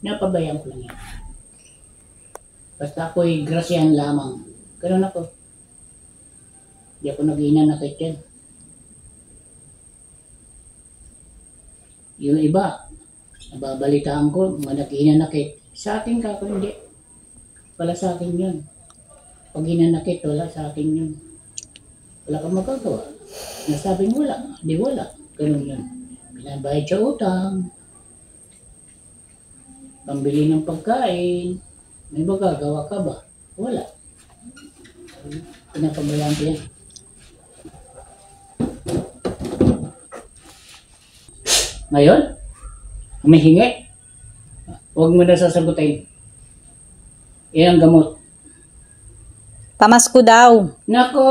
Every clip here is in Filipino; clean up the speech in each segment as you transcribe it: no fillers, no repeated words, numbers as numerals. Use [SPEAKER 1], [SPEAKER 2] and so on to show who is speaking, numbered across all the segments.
[SPEAKER 1] Napabayaan ko lang yan. Basta ako'y grasyahan lamang. Ganun ako. Hindi ako nag-inanakit yan. Yung iba, nababalitaan ko, mga nag-inanakit. Sa akin ka ako hindi. Wala sa akin yun. Pag inanakit, wala sa akin yun. Wala kang magagawa. Nasabing wala, di wala. Ganun yun. Pinabayad sa utang. Pambili ng pagkain. May magagawa ka ba? Wala. Pinapabayaan ko yan. Ngayon, humihingi. Huwag mo na sasagutin. Yan ang gamot.
[SPEAKER 2] Pamasko daw.
[SPEAKER 1] Nako!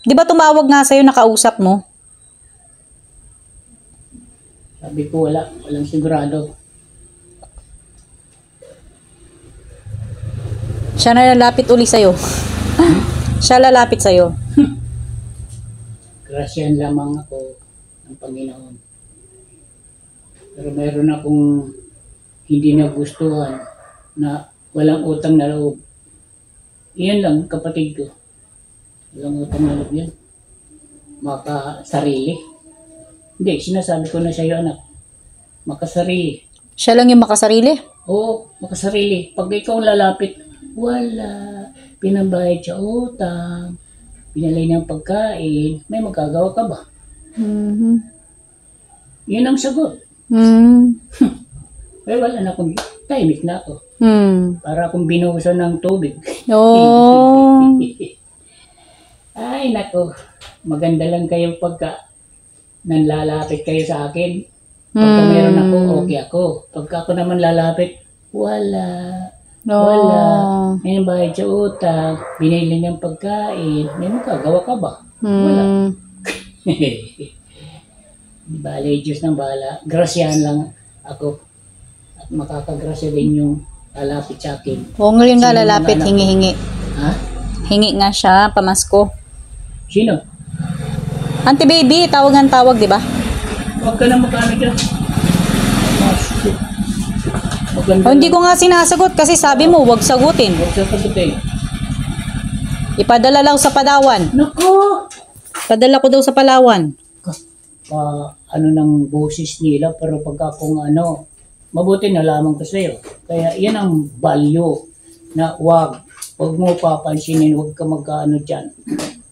[SPEAKER 2] Di ba tumawag nga sa'yo, nakausap mo?
[SPEAKER 1] Sabi ko wala. Walang sigurado.
[SPEAKER 2] Siya na lalapit uli sa'yo. Siya lalapit sa'yo.
[SPEAKER 1] Grasyahan lamang ako ng Panginoon. Pero meron akong hindi nagustuhan na walang utang na loob. Iyan lang, kapatid ko. Walang utang na loob yan. Makasarili. Hindi, sinasabi ko na sa'yo, anak. Makasarili.
[SPEAKER 2] Siya lang yung makasarili?
[SPEAKER 1] Oo, makasarili. Pag ikaw lalapit, wala. Pinabayad sa utang. Pinalay ng pagkain. May magagawa ka ba?
[SPEAKER 2] Mm-hmm.
[SPEAKER 1] Yun ang sagot. Pero wala na akong timing na ako. Para akong binuhusan ng tubig.
[SPEAKER 2] Oh.
[SPEAKER 1] Ay, nako. Maganda lang kayo pagka nanlalapit kayo sa akin. Pagka meron ako, okay ako. Pagka ako naman lalapit, wala. Wala. May bayad sa utang. Binili ng pagkain. May magagawa ka ba? Wala. Bale, Diyos ng bahala. Grasyahan lang ako. At makakagrasya din yung lalapit sa akin.
[SPEAKER 2] Oo, ngayon nga lalapit, hingi-hingi.
[SPEAKER 1] Ha?
[SPEAKER 2] Hingi nga siya, pamasko.
[SPEAKER 1] Sino?
[SPEAKER 2] Auntie baby, tawag, di ba?
[SPEAKER 1] Huwag ka na magkano dyan. Maganda.
[SPEAKER 2] Oh, hindi ko nga sinasagot kasi sabi mo, wag sagutin.
[SPEAKER 1] Huwag sasagutin.
[SPEAKER 2] Ipadala lang sa Palawan.
[SPEAKER 1] Naku!
[SPEAKER 2] Padala ko daw sa Palawan.
[SPEAKER 1] Ano ng boses nila, pero pagka kung ano, mabuti nalaman ko sa'yo. Kaya yan ang value na wag mo papansinin, wag ka magkaano dyan.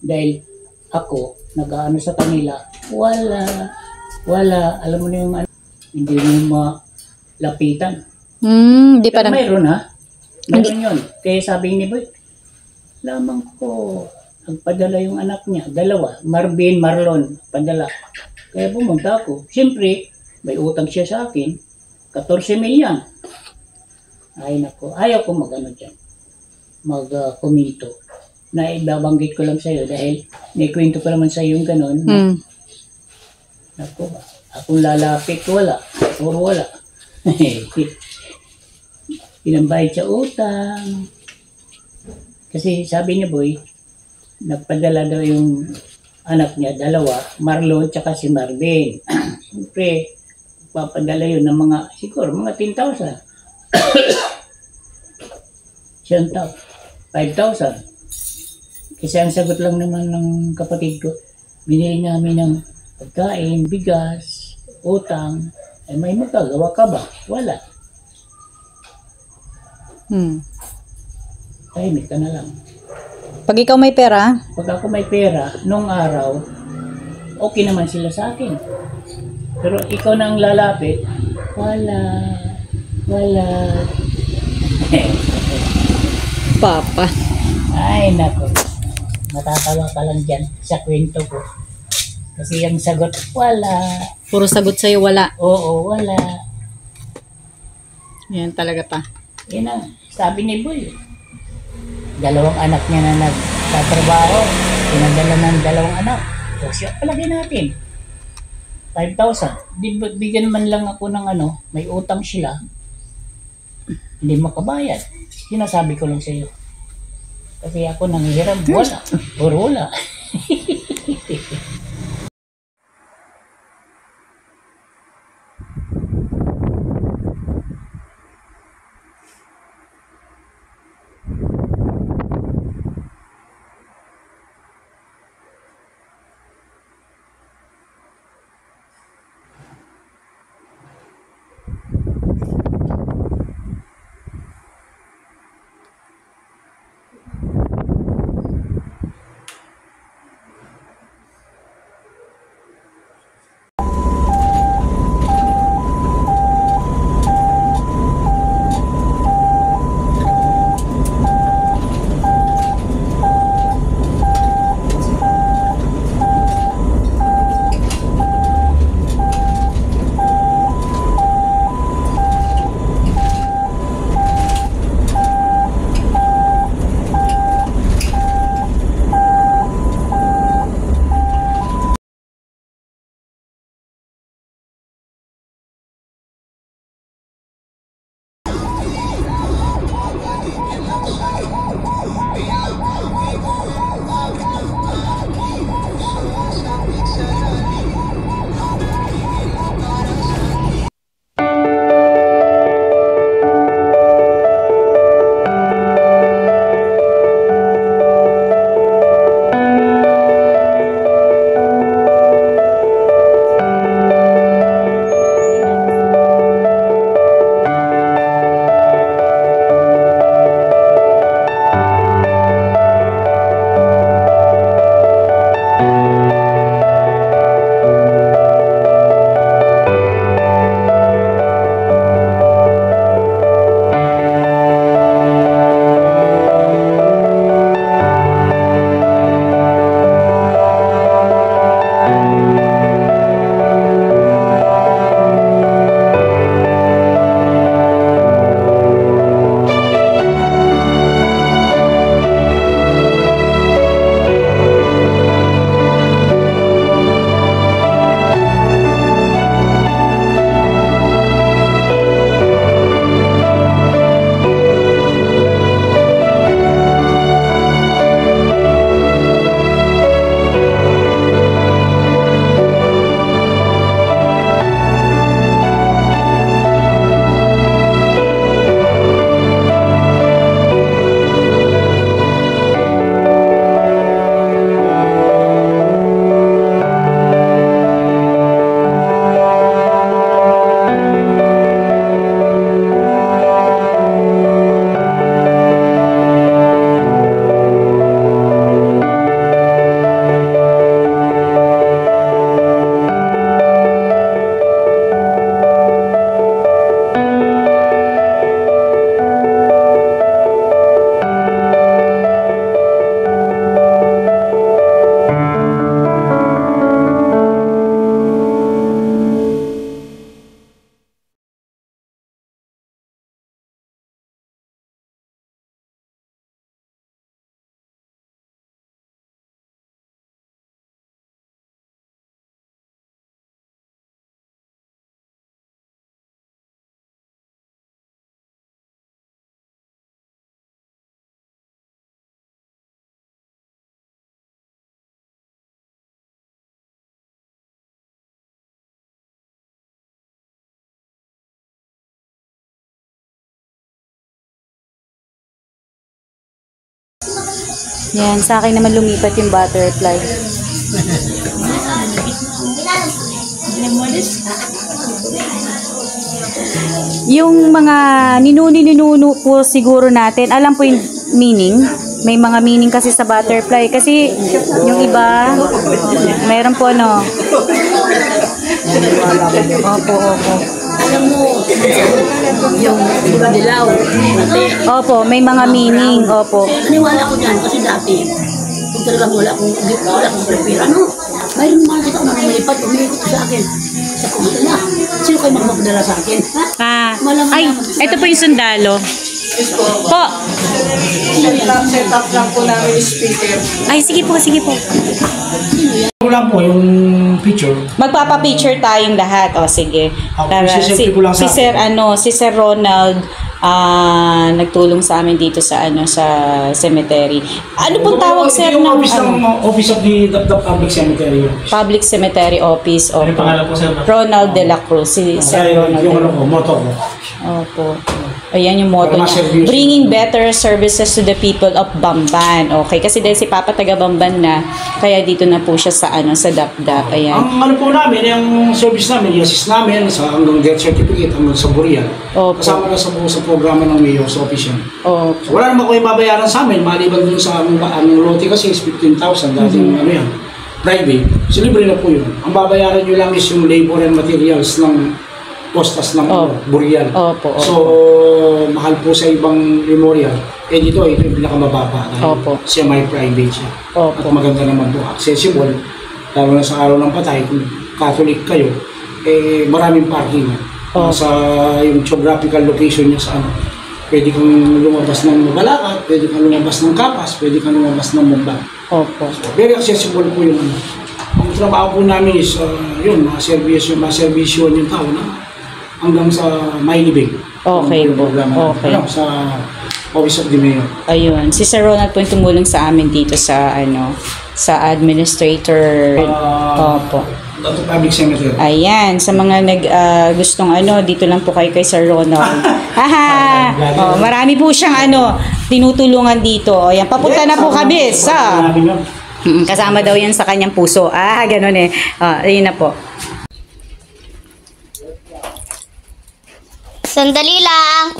[SPEAKER 1] Dahil ako, nag-ano sa kanila, wala, alam mo na yung ano, hindi mo malapitan.
[SPEAKER 2] Di pa
[SPEAKER 1] Pero mayroon ha, mayroon yun. Kaya sabi ni Boy, lamang ko, nagpadala yung anak niya, dalawa, Marvin, Marlon, padala. Kaya pumunta ako. Siyempre, may utang siya sa akin. 14 milyan. Ay nako, ayaw ko mag-ano dyan. Mag-komito. Na ibabanggit ko lang sa'yo dahil may kwento ko naman sa'yo yung gano'n. Nako, akong lalapit, wala. Puro wala. Pinambayad sa utang. Kasi sabi ni Boy, nagpadala daw yung anak niya, dalawa, Marlon tsaka si Marvin. Siyempre, papadala yun ng mga, siguro, mga 10,000. 10,000. 5,000. Kasi ang sagot lang naman ng kapatid ko, binili namin ng pagkain, bigas, utang, ay may magagawa ka ba? Wala. Tahimik ka na lang.
[SPEAKER 2] Pag ikaw may pera?
[SPEAKER 1] Pag ako may pera, nung araw, okay naman sila sa akin. Pero ikaw na ang lalapit, wala.
[SPEAKER 2] Papa.
[SPEAKER 1] Ay, nako. Matatawa ka lang dyan sa kwento ko. Kasi yung sagot, wala.
[SPEAKER 2] Puro sagot sa'yo, wala.
[SPEAKER 1] Oo, wala.
[SPEAKER 2] Yan talaga ta.
[SPEAKER 1] Yan ang sabi ni Boy. Dalawang anak niya na nagtatrabaho. Pinadala ng dalawang anak. So, siya palagay natin. 5,000. Bigyan man lang ako ng ano, may utang sila. Hindi makabayad. Sinasabi ko lang sa iyo. Kasi ako nanghihiram, wala. Puro wala.
[SPEAKER 2] Yan, sa akin naman lumipat yung butterfly. Yung mga ninuno po siguro natin, alam po yung meaning. May mga meaning kasi sa butterfly. Kasi yung iba, mayroon po ano. Opo, opo.
[SPEAKER 3] Alam mo, yung dilaw.
[SPEAKER 2] Opo, may mga meaning. Opo.
[SPEAKER 3] Naniwala ko dyan kasi dati, kung talagang wala akong prepare, ano? Mayroon naman kita kung lumilipad, umiikot sa akin. Sa kumila. Sino kayo magpapadala sa akin? Ha?
[SPEAKER 2] Ah,
[SPEAKER 3] Malaman
[SPEAKER 2] ay,
[SPEAKER 3] naman.
[SPEAKER 2] ito po yung sundalo. Po.
[SPEAKER 4] Set up lang po namin yung speaker.
[SPEAKER 2] Ay, sige po, sige po.
[SPEAKER 5] Ito lang po yung picture.
[SPEAKER 2] Magpapa-picture tayong lahat. O, sige.
[SPEAKER 5] Ako,
[SPEAKER 2] Para
[SPEAKER 5] siselfie ko lang sa
[SPEAKER 2] si Sir Ronald, nagtulong sa amin dito sa sa cemetery. Ano pong tawag, sir,
[SPEAKER 5] yung
[SPEAKER 2] ng
[SPEAKER 5] office of the public cemetery.
[SPEAKER 2] Public Cemetery Office?
[SPEAKER 5] Ano yung
[SPEAKER 2] Opo.
[SPEAKER 5] pangalan po, sir?
[SPEAKER 2] Ronald de la Cruz. Si Sir
[SPEAKER 5] Kaya
[SPEAKER 2] Ronald
[SPEAKER 5] yung
[SPEAKER 2] de la
[SPEAKER 5] ano ko, motto ko.
[SPEAKER 2] Opo. Ayan yung motto
[SPEAKER 5] Para
[SPEAKER 2] niya.
[SPEAKER 5] ma-service.
[SPEAKER 2] Bringing better services to the people of Bamban. Okay, kasi dahil si Papa taga Bamban na, kaya dito na po siya sa sa Dapdap. Ayan.
[SPEAKER 5] Ang ano po namin, yung service namin, i-assist namin sa hanggang death certificate, hanggang sa burial.
[SPEAKER 2] Opo.
[SPEAKER 5] Kasama na sa programa ng Mayor's Office yan.
[SPEAKER 2] Opo.
[SPEAKER 5] So, wala naman ko yung babayaran sa amin, maliban dun sa aming lote kasi is 15,000 dati ano yan, private. So, libre na po yun. Ang babayaran nyo lang is yung labor and materials ng postas ng
[SPEAKER 2] Opo.
[SPEAKER 5] burial.
[SPEAKER 2] Opo, opo.
[SPEAKER 5] So, mahal po sa ibang memorial. Eh ito yung pinakamababa.
[SPEAKER 2] Opo.
[SPEAKER 5] Semi-private siya.
[SPEAKER 2] Opo.
[SPEAKER 5] At maganda naman po, accessible. Lalo na sa araw ng patay, kung Catholic kayo, eh maraming parking.
[SPEAKER 2] Opo.
[SPEAKER 5] Sa yung geographical location niya sa ano. Pwede kang lumabas ng Balacat, pwede kang lumabas ng Capas, pwede kang lumabas ng Mumbai.
[SPEAKER 2] Opo.
[SPEAKER 5] Very accessible po yung ano. Ang trabaho po namin is, yun, maserbisyo yung tao na hanggang sa Maynibig.
[SPEAKER 2] Okay po. Okay.
[SPEAKER 5] Ano, sa Office of the Mayor.
[SPEAKER 2] Ayun. Si Sir Ronald po yung tumulong sa amin dito sa sa administrator. Opo.
[SPEAKER 5] Dr. Public Cemetery.
[SPEAKER 2] Ayan, sa mga gustong dito lang po kayo kay Sir Ronald. Haha. Oh, marami po siyang tinutulungan dito. Ayan, papunta na po kami sa kasama daw yan sa kanyang puso. Ganun eh. Ayun na po.
[SPEAKER 6] Sandali lang.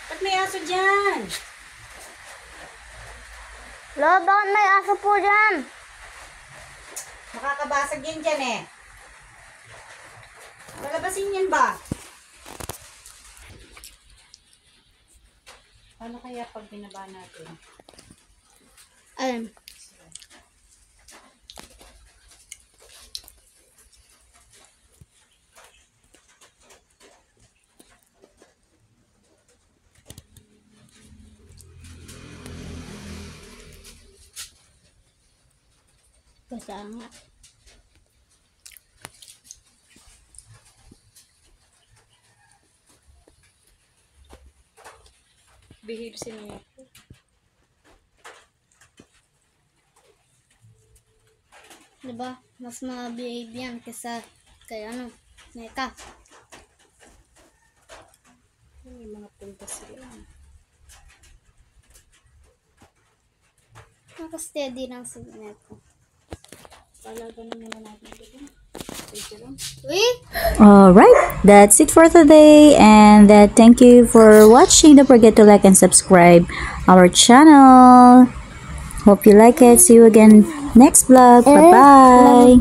[SPEAKER 2] Ba't may aso dyan?
[SPEAKER 6] Lo, bakit may aso po dyan?
[SPEAKER 2] Makakabasag yan dyan eh. Palabasin yan ba? Paano kaya pag binaba natin?
[SPEAKER 6] Ayun. Basta nga.
[SPEAKER 2] Behave si Mia.
[SPEAKER 6] Diba? Mas ma-behave yan kaysa kay Meka.
[SPEAKER 2] May mga punta sila.
[SPEAKER 6] Naka-steady lang si Meka.
[SPEAKER 2] Palaban na muna natin ito.
[SPEAKER 6] Uy!
[SPEAKER 7] Alright, that's it for today, and thank you for watching. Don't forget to like and subscribe our channel. Hope you like it. See you again next vlog. Bye bye.